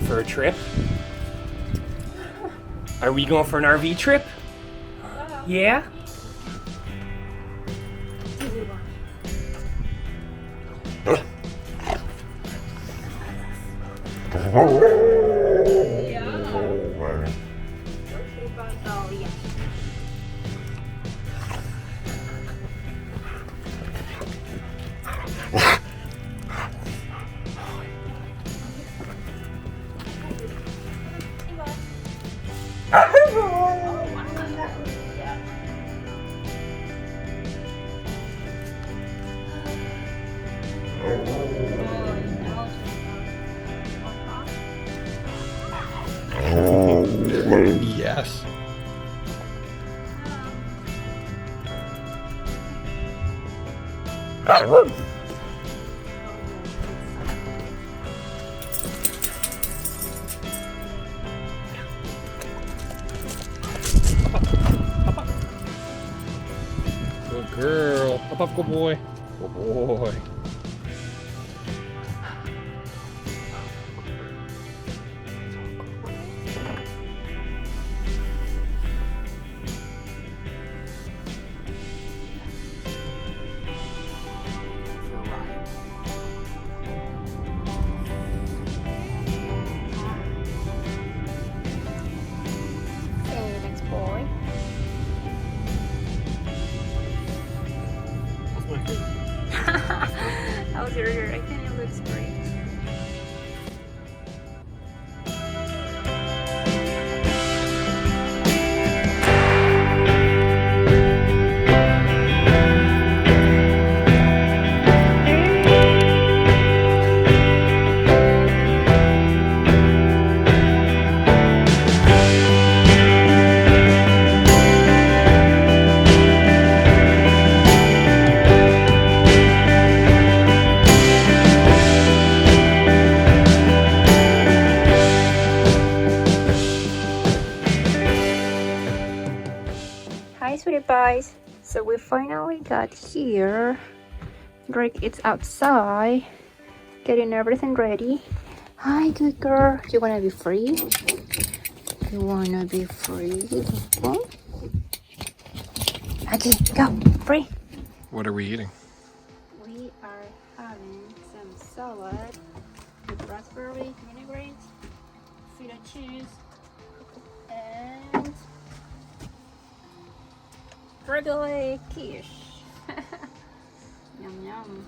for a trip? Are we going for an RV trip? Yeah? Yes. Good girl. Up, good boy. Good boy. How's your hair? I think it looks great. Hi, sweetie pies. So we finally got here. Drake is outside, getting everything ready. Hi, good girl. You wanna be free? You wanna be free? Huh? Okay, go, free. What are we eating? We are having some salad with raspberry vinaigrette, feta cheese, and regular quiche. Yum yum.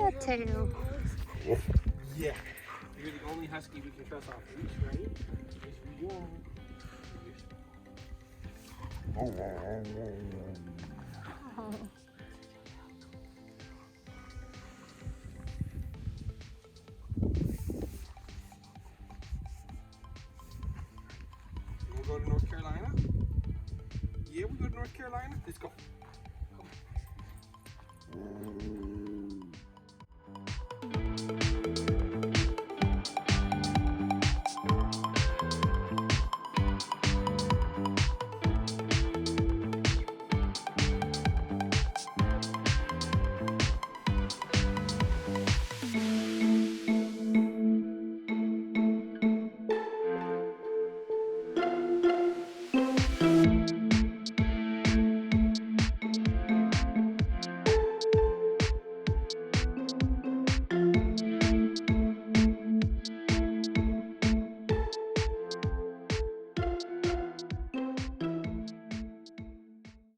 that tail. Yeah. You're the only husky we can trust off leash, right? Yes, we do. Oh. You wanna go to North Carolina? Yeah, we go to North Carolina. Let's go. Come on.